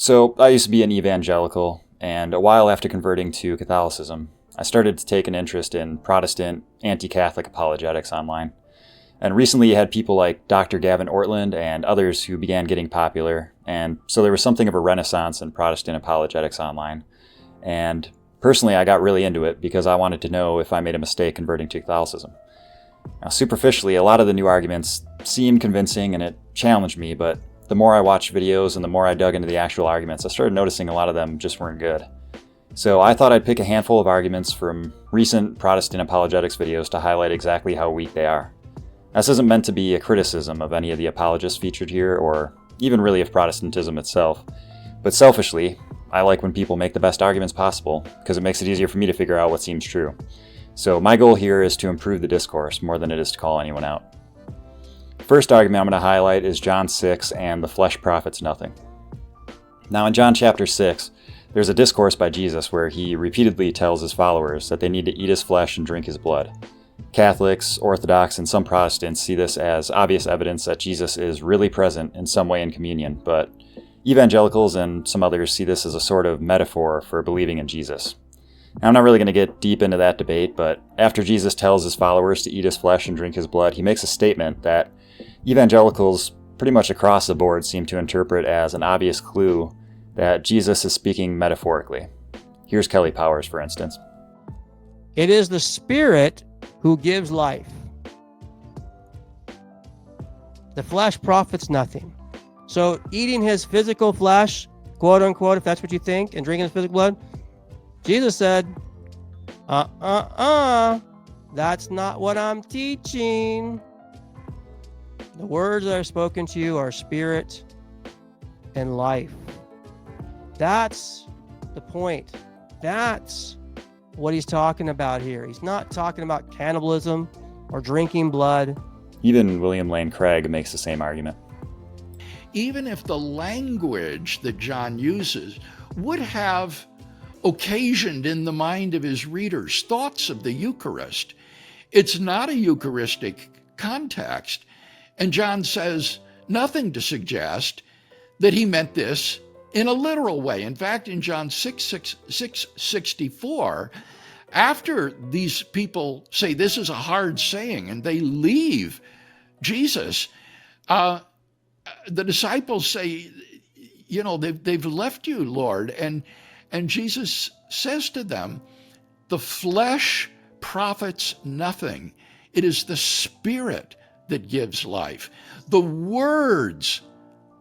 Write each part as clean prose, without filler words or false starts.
So I used to be an evangelical, and a while after converting to Catholicism, I started to take an interest in Protestant anti-Catholic apologetics online. And recently you had people like Dr. Gavin Ortland and others who began getting popular, and so there was something of a renaissance in Protestant apologetics online. And personally, I got really into it because I wanted to know if I made a mistake converting to Catholicism. Now, superficially, a lot of the new arguments seemed convincing and it challenged me, but the more I watched videos and the more I dug into the actual arguments, I started noticing a lot of them just weren't good. So I thought I'd pick a handful of arguments from recent Protestant apologetics videos to highlight exactly how weak they are. This isn't meant to be a criticism of any of the apologists featured here, or even really of Protestantism itself, but selfishly, I like when people make the best arguments possible, because it makes it easier for me to figure out what seems true. So my goal here is to improve the discourse more than it is to call anyone out. First argument I'm going to highlight is John 6 and the flesh profits nothing. Now in John chapter 6, there's a discourse by Jesus where he repeatedly tells his followers that they need to eat his flesh and drink his blood. Catholics, Orthodox, and some Protestants see this as obvious evidence that Jesus is really present in some way in communion, but evangelicals and some others see this as a sort of metaphor for believing in Jesus. Now, I'm not really going to get deep into that debate, but after Jesus tells his followers to eat his flesh and drink his blood, he makes a statement that evangelicals pretty much across the board seem to interpret as an obvious clue that Jesus is speaking metaphorically. Here's Kelly Powers, for instance. It is the Spirit who gives life. The flesh profits nothing. So eating his physical flesh, quote unquote, if that's what you think, and drinking his physical blood, Jesus said, that's not what I'm teaching. The words that are spoken to you are spirit and life. That's the point. That's what he's talking about here. He's not talking about cannibalism or drinking blood. Even William Lane Craig makes the same argument. Even if the language that John uses would have occasioned in the mind of his readers thoughts of the Eucharist, it's not a Eucharistic context. And John says nothing to suggest that he meant this in a literal way. In fact, in John 6:64, after these people say this is a hard saying and they leave Jesus, the disciples say, they've left you, Lord. And Jesus says to them, the flesh profits nothing. It is the Spirit that gives life. The words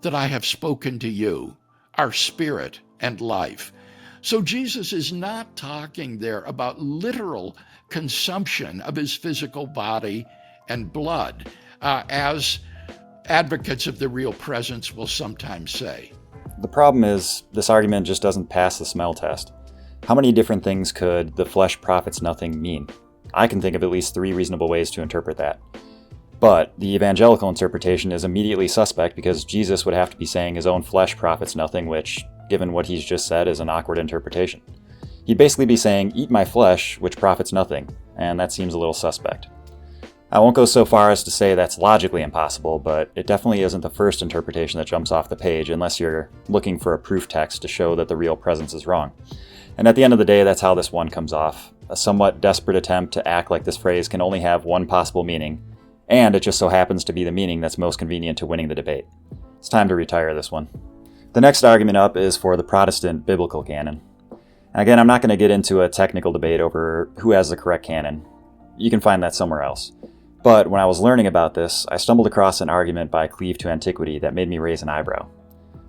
that I have spoken to you are spirit and life. So Jesus is not talking there about literal consumption of his physical body and blood, as advocates of the real presence will sometimes say. The problem is, this argument just doesn't pass the smell test. How many different things could the flesh profits nothing mean? I can think of at least 3 reasonable ways to interpret that. But the evangelical interpretation is immediately suspect because Jesus would have to be saying his own flesh profits nothing, which, given what he's just said, is an awkward interpretation. He'd basically be saying, eat my flesh, which profits nothing, and that seems a little suspect. I won't go so far as to say that's logically impossible, but it definitely isn't the first interpretation that jumps off the page unless you're looking for a proof text to show that the real presence is wrong. And at the end of the day, that's how this one comes off. A somewhat desperate attempt to act like this phrase can only have one possible meaning, and it just so happens to be the meaning that's most convenient to winning the debate. It's time to retire this one. The next argument up is for the Protestant biblical canon. Again, I'm not going to get into a technical debate over who has the correct canon. You can find that somewhere else. But when I was learning about this, I stumbled across an argument by Cleave to Antiquity that made me raise an eyebrow.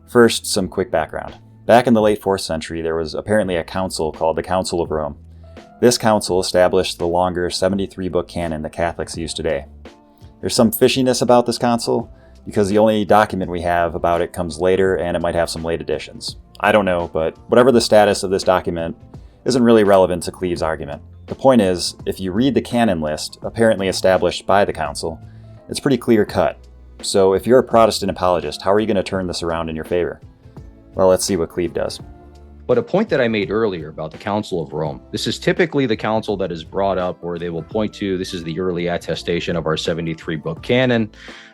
First, some quick background. Back in the late 4th century, there was apparently a council called the Council of Rome. This council established the longer 73-book canon that Catholics use today. There's some fishiness about this council, because the only document we have about it comes later and it might have some late additions. I don't know, but whatever the status of this document isn't really relevant to Cleave's argument. The point is, if you read the canon list, apparently established by the council, it's pretty clear cut. So if you're a Protestant apologist, how are you going to turn this around in your favor? Well, let's see what Cleave does. But a point that I made earlier about the Council of Rome, this is typically the council that is brought up where they will point to, this is the early attestation of our 73-book canon,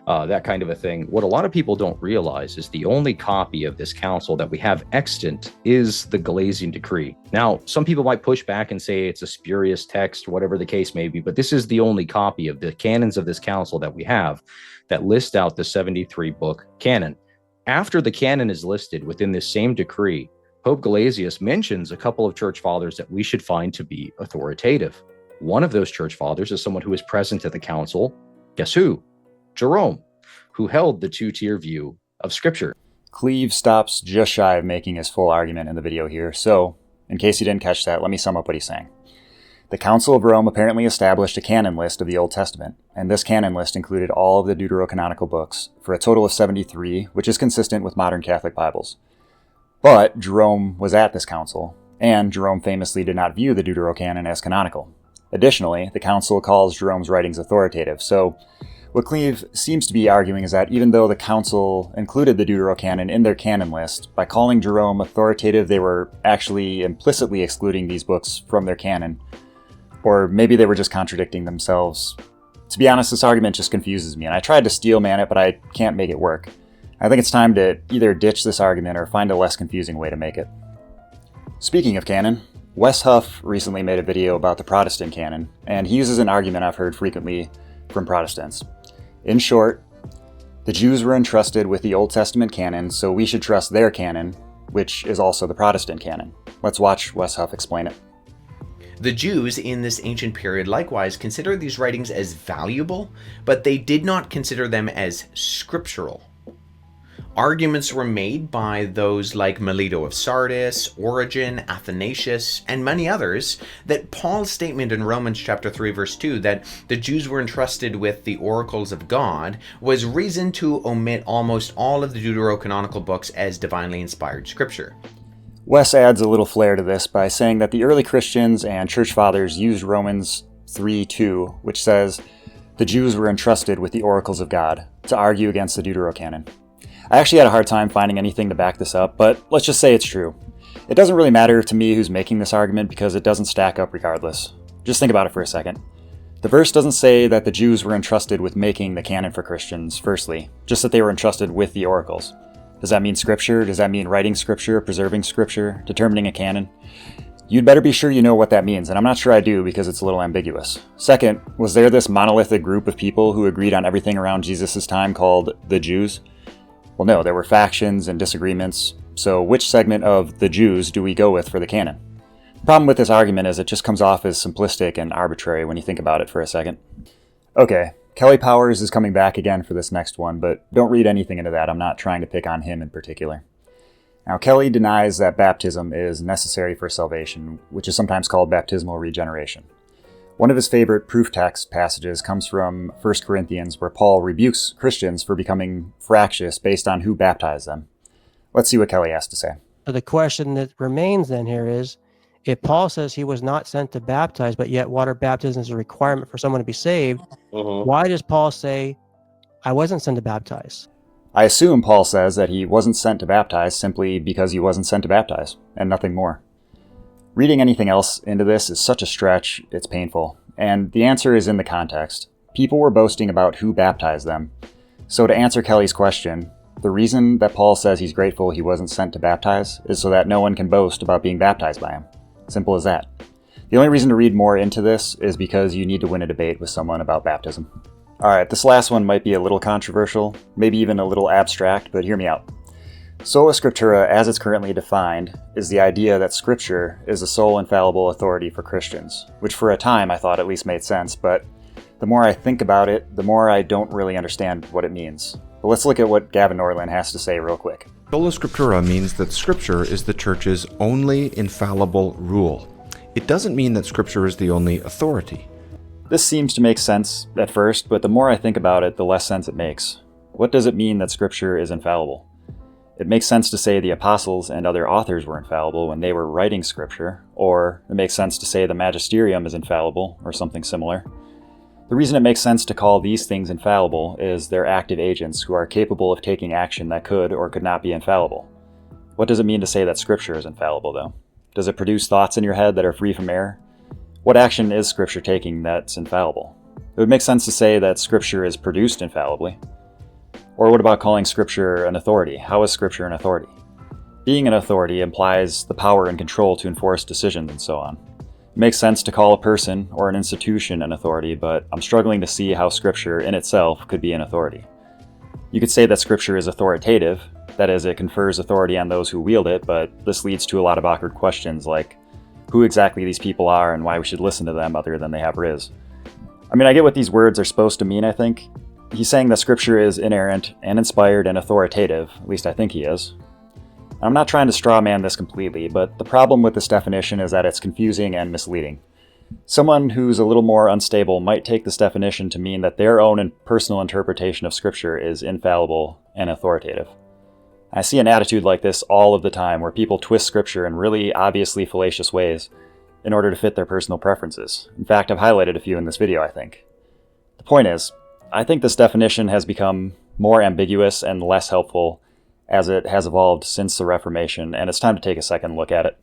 that kind of a thing. What a lot of people don't realize is the only copy of this council that we have extant is the Gelasian Decree. Now, some people might push back and say it's a spurious text, whatever the case may be, but this is the only copy of the canons of this council that we have that list out the 73-book canon. After the canon is listed within this same decree, Pope Gelasius mentions a couple of church fathers that we should find to be authoritative. One of those church fathers is someone who was present at the council. Guess who? Jerome, who held the two-tier view of Scripture. Cleve stops just shy of making his full argument in the video here, so in case you didn't catch that, let me sum up what he's saying. The Council of Rome apparently established a canon list of the Old Testament, and this canon list included all of the deuterocanonical books, for a total of 73, which is consistent with modern Catholic Bibles. But Jerome was at this council, and Jerome famously did not view the Deuterocanon as canonical. Additionally, the council calls Jerome's writings authoritative, so what Cleve seems to be arguing is that even though the council included the Deuterocanon in their canon list, by calling Jerome authoritative, they were actually implicitly excluding these books from their canon. Or maybe they were just contradicting themselves. To be honest, this argument just confuses me, and I tried to steelman it, but I can't make it work. I think it's time to either ditch this argument or find a less confusing way to make it. Speaking of canon, Wes Huff recently made a video about the Protestant canon, and he uses an argument I've heard frequently from Protestants. In short, the Jews were entrusted with the Old Testament canon, so we should trust their canon, which is also the Protestant canon. Let's watch Wes Huff explain it. The Jews in this ancient period likewise considered these writings as valuable, but they did not consider them as scriptural. Arguments were made by those like Melito of Sardis, Origen, Athanasius, and many others that Paul's statement in Romans chapter 3 verse 2 that the Jews were entrusted with the oracles of God was reason to omit almost all of the deuterocanonical books as divinely inspired scripture. Wes adds a little flair to this by saying that the early Christians and church fathers used Romans 3:2, which says, the Jews were entrusted with the oracles of God, to argue against the Deuterocanon. I actually had a hard time finding anything to back this up, but let's just say it's true. It doesn't really matter to me who's making this argument because it doesn't stack up regardless. Just think about it for a second. The verse doesn't say that the Jews were entrusted with making the canon for Christians, firstly, just that they were entrusted with the oracles. Does that mean scripture? Does that mean writing scripture, preserving scripture, determining a canon? You'd better be sure you know what that means, and I'm not sure I do because it's a little ambiguous. Second, was there this monolithic group of people who agreed on everything around Jesus' time called the Jews? Well, no, there were factions and disagreements, so which segment of the Jews do we go with for the canon? The problem with this argument is it just comes off as simplistic and arbitrary when you think about it for a second. Okay, Kelly Powers is coming back again for this next one, but don't read anything into that. I'm not trying to pick on him in particular. Now, Kelly denies that baptism is necessary for salvation, which is sometimes called baptismal regeneration. One of his favorite proof text passages comes from 1 Corinthians, where Paul rebukes Christians for becoming fractious based on who baptized them. Let's see what Kelly has to say. The question that remains then here is, if Paul says he was not sent to baptize, but yet water baptism is a requirement for someone to be saved, why does Paul say, I wasn't sent to baptize? I assume Paul says that he wasn't sent to baptize simply because he wasn't sent to baptize, and nothing more. Reading anything else into this is such a stretch, it's painful. And the answer is in the context. People were boasting about who baptized them. So to answer Kelly's question, the reason that Paul says he's grateful he wasn't sent to baptize is so that no one can boast about being baptized by him. Simple as that. The only reason to read more into this is because you need to win a debate with someone about baptism. Alright, this last one might be a little controversial, maybe even a little abstract, but hear me out. Sola Scriptura, as it's currently defined, is the idea that Scripture is the sole infallible authority for Christians, which for a time I thought at least made sense, but the more I think about it, the more I don't really understand what it means. But let's look at what Gavin Norland has to say real quick. Sola Scriptura means that Scripture is the Church's only infallible rule. It doesn't mean that Scripture is the only authority. This seems to make sense at first, but the more I think about it, the less sense it makes. What does it mean that Scripture is infallible? It makes sense to say the apostles and other authors were infallible when they were writing Scripture, or it makes sense to say the magisterium is infallible, or something similar. The reason it makes sense to call these things infallible is they're active agents who are capable of taking action that could or could not be infallible. What does it mean to say that Scripture is infallible, though? Does it produce thoughts in your head that are free from error? What action is Scripture taking that's infallible? It would make sense to say that Scripture is produced infallibly. Or what about calling Scripture an authority? How is Scripture an authority? Being an authority implies the power and control to enforce decisions and so on. It makes sense to call a person or an institution an authority, but I'm struggling to see how Scripture in itself could be an authority. You could say that Scripture is authoritative, that is, it confers authority on those who wield it, but this leads to a lot of awkward questions like who exactly these people are and why we should listen to them other than they have riz. I mean, I get what these words are supposed to mean, I think. He's saying that Scripture is inerrant and inspired and authoritative, at least I think he is. I'm not trying to straw man this completely, but the problem with this definition is that it's confusing and misleading. Someone who's a little more unstable might take this definition to mean that their own personal interpretation of Scripture is infallible and authoritative. I see an attitude like this all of the time, where people twist Scripture in really obviously fallacious ways in order to fit their personal preferences. In fact, I've highlighted a few in this video, I think. The point is, I think this definition has become more ambiguous and less helpful as it has evolved since the Reformation, and it's time to take a second look at it.